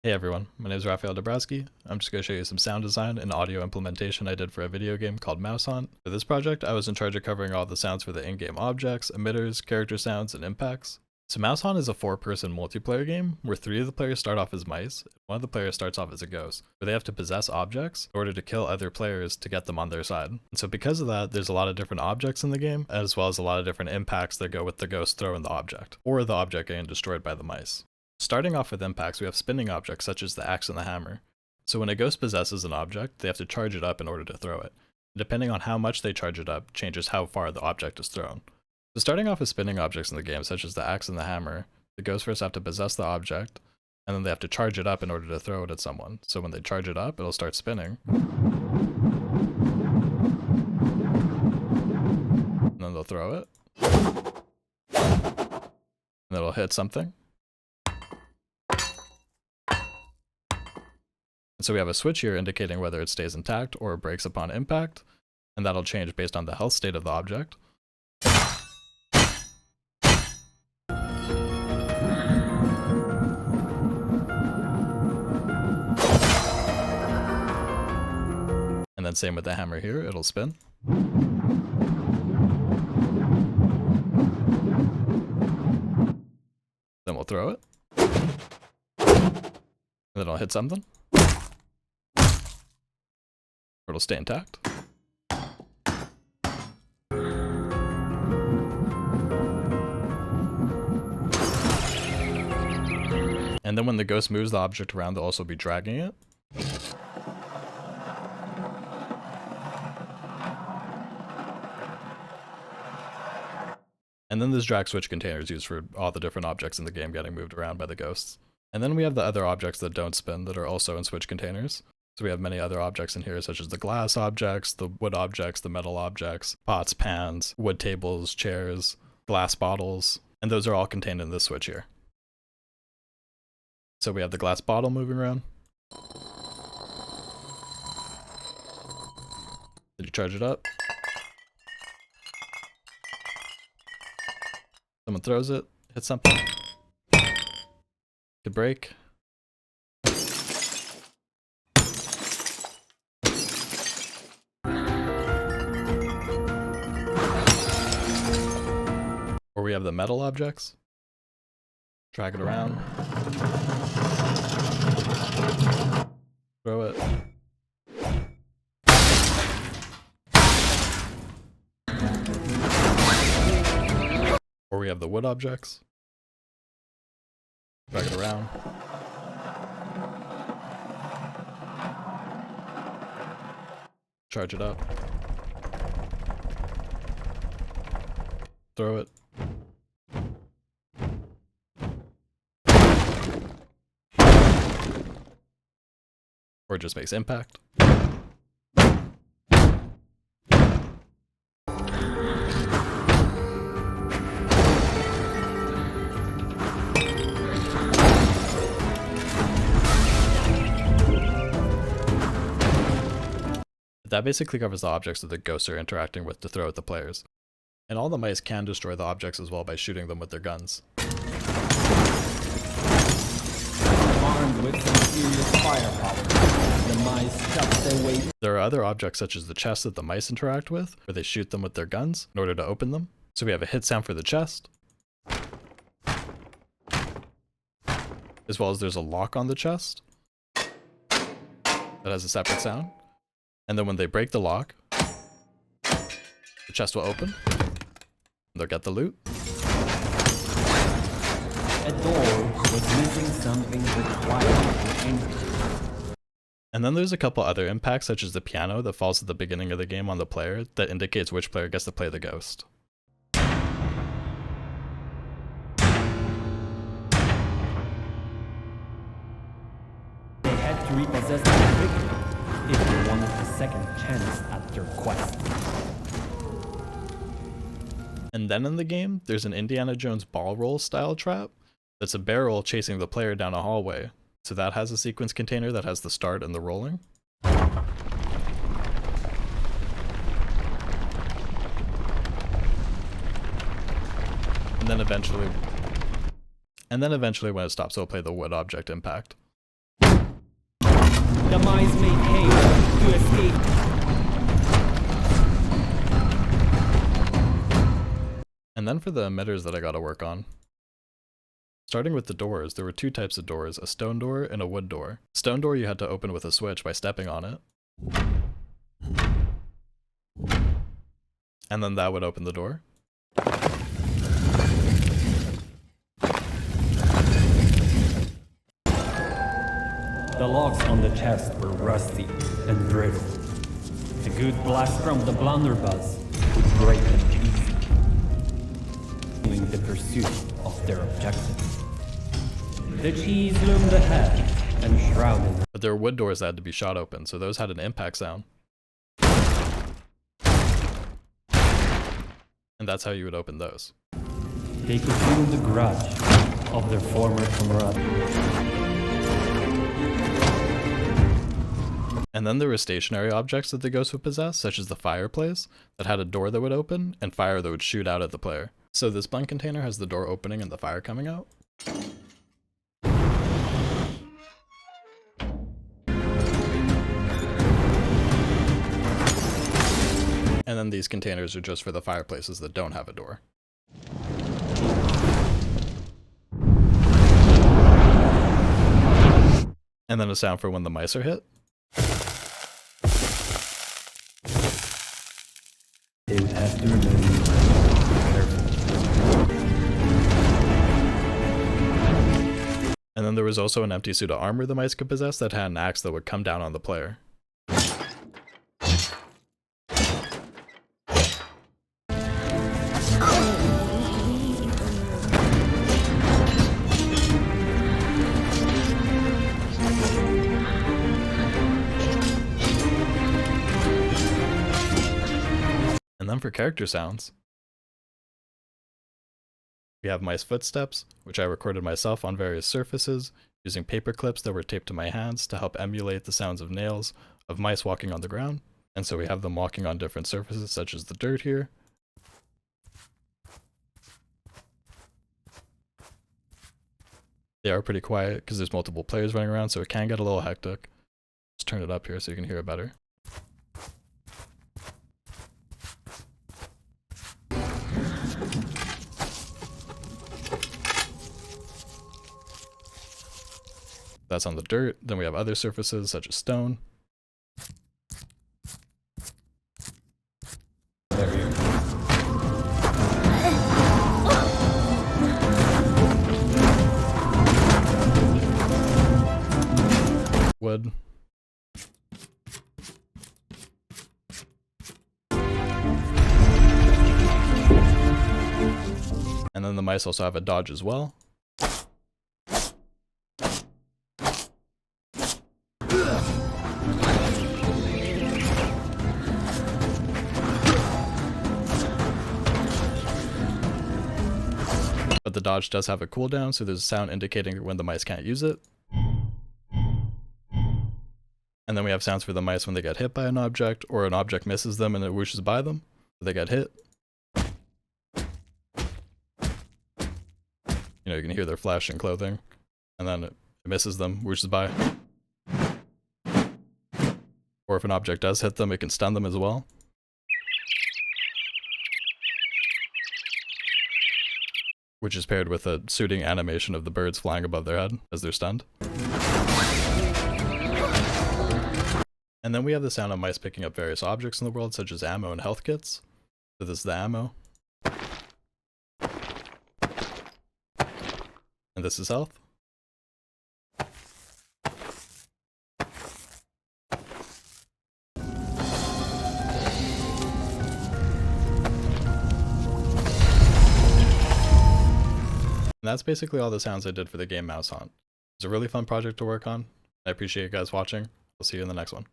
Hey everyone, my name is Raphael Dabrowski. I'm just going to show you some sound design and audio implementation I did for a video game called MouseHaunt. For this project, I was in charge of covering all the sounds for the in-game objects, emitters, character sounds, and impacts. So MouseHaunt is a 4-person multiplayer game where 3 of the players start off as mice, and 1 of the players starts off as a ghost, where they have to possess objects in order to kill other players to get them on their side. And so because of that, there's a lot of different objects in the game, as well as a lot of different impacts that go with the ghost throwing the object, or the object getting destroyed by the mice. Starting off with impacts, we have spinning objects such as the axe and the hammer. So when a ghost possesses an object, they have to charge it up in order to throw it. And depending on how much they charge it up, changes how far the object is thrown. So starting off with spinning objects in the game, such as the axe and the hammer, the ghosts first have to possess the object, and then they have to charge it up in order to throw it at someone. So when they charge it up, it'll start spinning. And then they'll throw it. And it'll hit something. So we have a switch here indicating whether it stays intact or breaks upon impact, and that'll change based on the health state of the object. And then same with the hammer here, it'll spin. Then we'll throw it. And then it'll hit something. It'll stay intact. And then when the ghost moves the object around, they'll also be dragging it. And then this drag switch container is used for all the different objects in the game getting moved around by the ghosts. And then we have the other objects that don't spin that are also in switch containers. So we have many other objects in here, such as the glass objects, the wood objects, the metal objects, pots, pans, wood tables, chairs, glass bottles, and those are all contained in this switch here. So we have the glass bottle moving around. Did you charge it up? Someone throws it, hits something. Could break. Or we have the metal objects. Drag it around. Throw it. Or we have the wood objects. Drag it around. Charge it up. Throw it. Or it just makes impact. That basically covers the objects that the ghosts are interacting with to throw at the players. And all the mice can destroy the objects as well by shooting them with their guns. Armed with some serious firepower, the mice cut their way. There are other objects such as the chest that the mice interact with, where they shoot them with their guns in order to open them. So we have a hit sound for the chest, as well as there's a lock on the chest that has a separate sound. And then when they break the lock, the chest will open. They'll get the loot. A door was missing something required entry. And then there's a couple other impacts, such as the piano that falls at the beginning of the game on the player that indicates which player gets to play the ghost. They had to repossess them quickly if they wanted a second chance at their quest. And then in the game, there's an Indiana Jones ball roll style trap that's a barrel chasing the player down a hallway. So that has a sequence container that has the start and the rolling. And then eventually when it stops, it'll play the wood object impact. The mice made haste to escape. And then for the emitters that I gotta work on. Starting with the doors, there were two types of doors, a stone door and a wood door. Stone door you had to open with a switch by stepping on it. And then that would open the door. The locks on the chest were rusty and brittle. A good blast from the blunderbuss would break them easy, doing the pursuit of their objective. The cheese loomed ahead and shrouded. But there were wood doors that had to be shot open, so those had an impact sound. And that's how you would open those. They could feel the grudge of their former camaraderie. And then there were stationary objects that the ghost would possess, such as the fireplace, that had a door that would open, and fire that would shoot out at the player. So this blank container has the door opening and the fire coming out. And then these containers are just for the fireplaces that don't have a door. And then a sound for when the mice are hit. They would have to remain careful. And then there was also an empty suit of armor the mice could possess that had an axe that would come down on the player. And then for character sounds, we have mice footsteps, which I recorded myself on various surfaces, using paper clips that were taped to my hands to help emulate the sounds of nails of mice walking on the ground. And so we have them walking on different surfaces, such as the dirt here. They are pretty quiet because there's multiple players running around, so it can get a little hectic. Let's turn it up here so you can hear it better. That's on the dirt. Then we have other surfaces such as stone. There you go. Wood. And then the mice also have a dodge as well. But the dodge does have a cooldown, so there's a sound indicating when the mice can't use it. And then we have sounds for the mice when they get hit by an object, or an object misses them and it whooshes by them, so they get hit. You know, you can hear their flesh and clothing, and then it misses them, whooshes by. Or if an object does hit them, it can stun them as well. Which is paired with a suiting animation of the birds flying above their head as they're stunned. And then we have the sound of mice picking up various objects in the world, such as ammo and health kits. So this is the ammo. And this is health. And that's basically all the sounds I did for the game MouseHaunt. It was a really fun project to work on. I appreciate you guys watching. I'll see you in the next one.